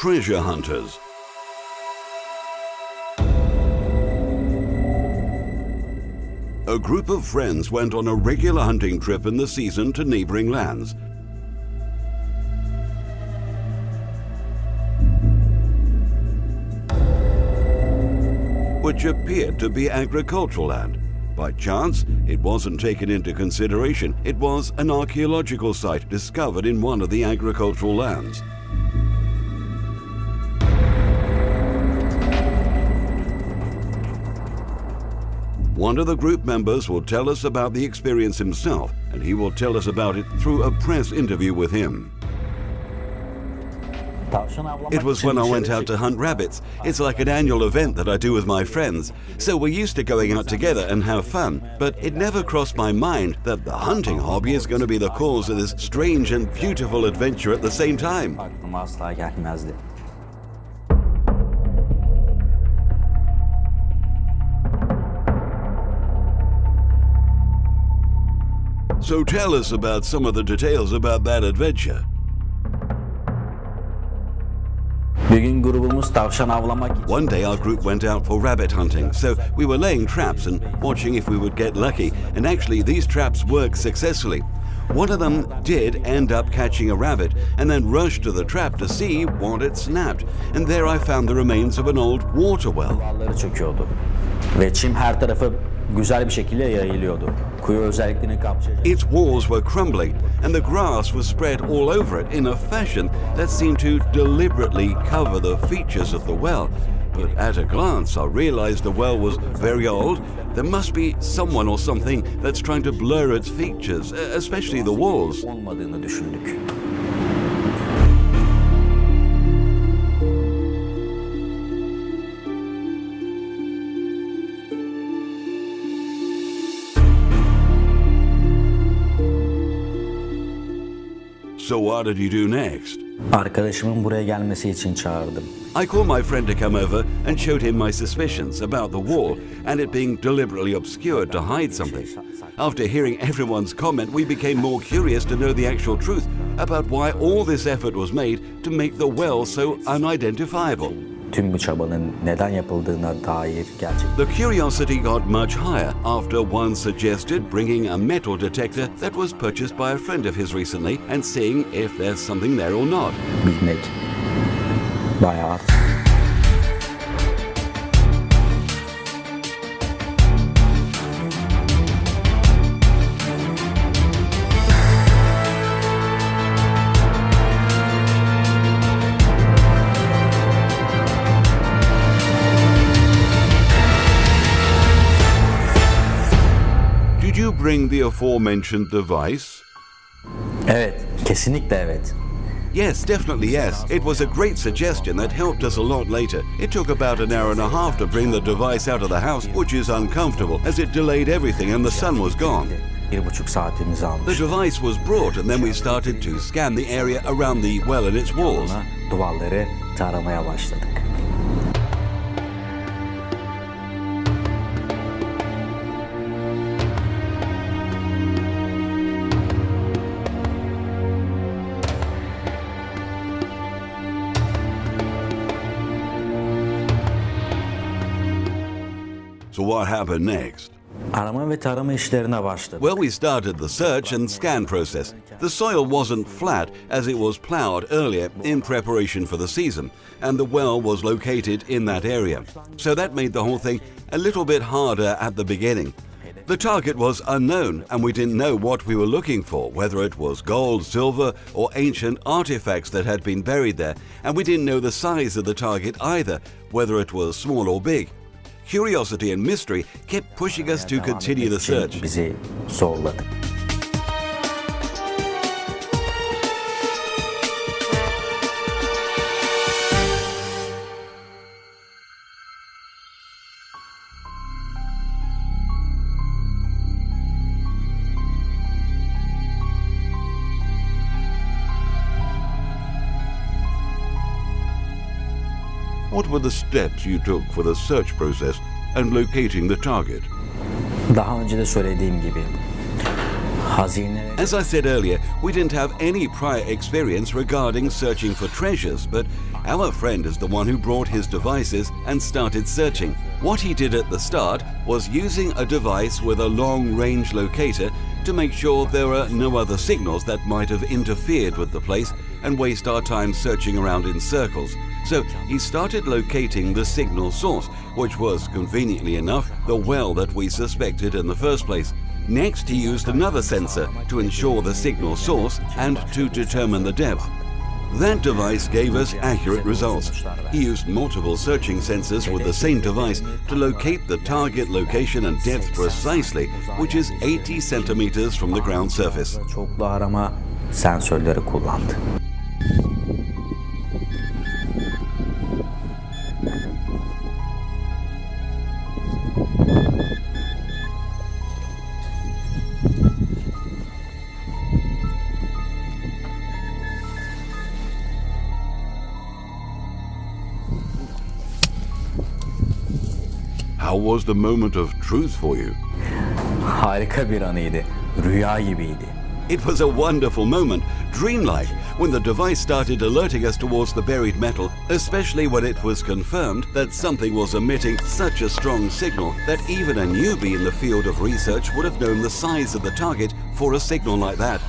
treasure hunters. A group of friends went on a regular hunting trip in the season to neighboring lands. Which appeared to be agricultural land. By chance, it wasn't taken into consideration. It was an archaeological site discovered in one of the agricultural lands. One of the group members will tell us about the experience himself, and he will tell us about it through a press interview with him. It was when I went out to hunt rabbits. It's like an annual event that I do with my friends. So we're used to going out together and have fun, but it never crossed my mind that the hunting hobby is going to be the cause of this strange and beautiful adventure at the same time. So tell us about some of the details about that adventure. One day our group went out for rabbit hunting, so we were laying traps and watching if we would get lucky, and actually these traps worked successfully. One of them did end up catching a rabbit and then rushed to the trap to see what had snapped, and there I found the remains of an old water well. Its walls were crumbling and the grass was spread all over it in a fashion that seemed to deliberately cover the features of the well. But at a glance I realized the well was very old. There must be someone or something that's trying to blur its features, especially the walls. So what did you do next? I called my friend to come over and showed him my suspicions about the wall and it being deliberately obscured to hide something. After hearing everyone's comment, we became more curious to know the actual truth about why all this effort was made to make the well so unidentifiable. The curiosity got much higher after one suggested bringing a metal detector that was purchased by a friend of his recently and seeing if there's something there or not. Did you bring the aforementioned device? Yes, definitely yes. It was a great suggestion that helped us a lot later. It took about an hour and a half to bring the device out of the house, which is uncomfortable as it delayed everything and the sun was gone. The device was brought and then we started to scan the area around the well and its walls. So what happened next? Well, we started the search and scan process. The soil wasn't flat as it was plowed earlier in preparation for the season, and the well was located in that area. So that made the whole thing a little bit harder at the beginning. The target was unknown and we didn't know what we were looking for, whether it was gold, silver or ancient artifacts that had been buried there, and we didn't know the size of the target either, whether it was small or big. Curiosity and mystery kept pushing us to continue the search. What were the steps you took for the search process and locating the target? As I said earlier, we didn't have any prior experience regarding searching for treasures, but our friend is the one who brought his devices and started searching. What he did at the start was using a device with a long-range locator to make sure there are no other signals that might have interfered with the place and waste our time searching around in circles. So he started locating the signal source, which was, conveniently enough, the well that we suspected in the first place. Next, he used another sensor to ensure the signal source and to determine the depth. That device gave us accurate results. He used multiple searching sensors with the same device to locate the target location and depth precisely, which is 80 centimeters from the ground surface. Çoklu arama sensörleri kullandı. How was the moment of truth for you? Harika bir anıydı. Rüya gibiydi. It was a wonderful moment, dreamlike, when the device started alerting us towards the buried metal, especially when it was confirmed that something was emitting such a strong signal that even a newbie in the field of research would have known the size of the target for a signal like that.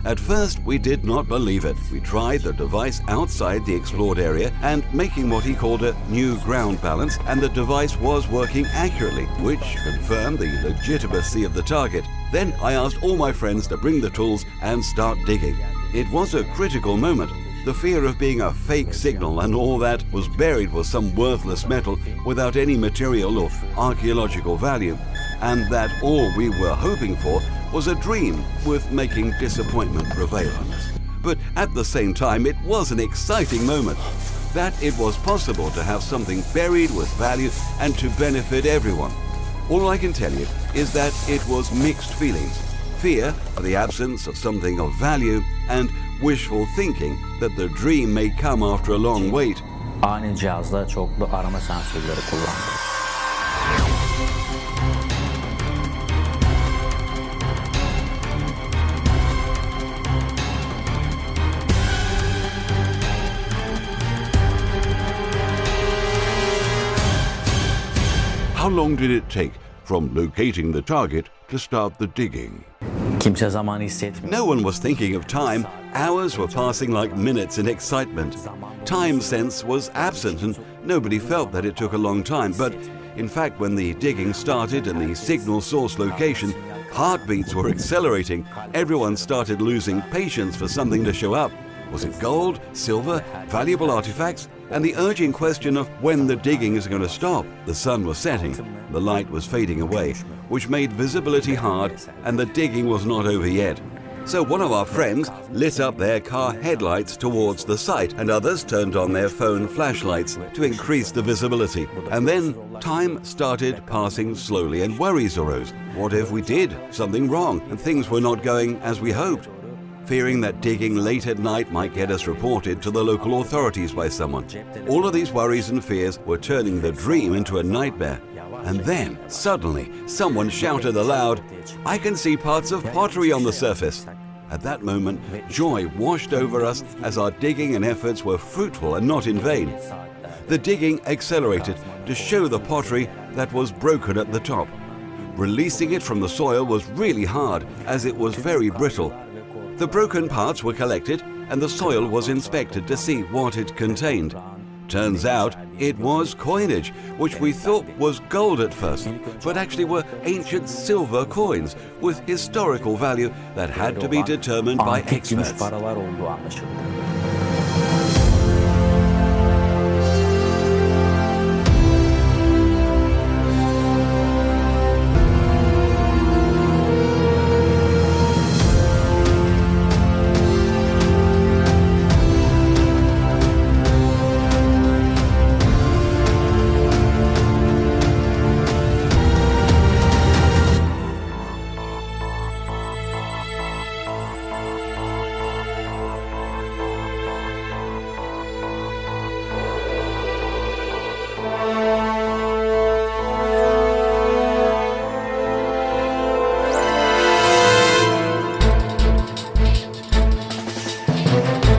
At first, we did not believe it. We tried the device outside the explored area and making what he called a new ground balance, and the device was working accurately, which confirmed the legitimacy of the target. Then I asked all my friends to bring the tools and start digging. It was a critical moment. The fear of being a fake signal and all that was buried with some worthless metal without any material or archaeological value, and that all we were hoping for was a dream with making disappointment prevail on us. But at the same time, it was an exciting moment, that it was possible to have something buried with value and to benefit everyone. All I can tell you is that it was mixed feelings. Fear for the absence of something of value and wishful thinking that the dream may come after a long wait. Ani cihazla çoklu arama sensörleri kullandı. How long did it take from locating the target to start the digging? Kimse zamanı hissetmiyor. No one was thinking of time. Hours were passing like minutes in excitement. Time sense was absent and nobody felt that it took a long time. But in fact, when the digging started and the signal source location, heartbeats were accelerating. Everyone started losing patience for something to show up. Was it gold, silver, valuable artifacts? And the urgent question of when the digging is going to stop. The sun was setting, the light was fading away, which made visibility hard, and the digging was not over yet. So one of our friends lit up their car headlights towards the site, and others turned on their phone flashlights to increase the visibility. And then time started passing slowly and worries arose. What if we did something wrong and things were not going as we hoped? Fearing that digging late at night might get us reported to the local authorities by someone. All of these worries and fears were turning the dream into a nightmare. And then, suddenly, someone shouted aloud, "I can see parts of pottery on the surface." At that moment, joy washed over us as our digging and efforts were fruitful and not in vain. The digging accelerated to show the pottery that was broken at the top. Releasing it from the soil was really hard as it was very brittle. The broken parts were collected and the soil was inspected to see what it contained. Turns out it was coinage, which we thought was gold at first, but actually were ancient silver coins with historical value that had to be determined by Antik gümüş experts. paralar olduğu anlaşıldı. Thank you.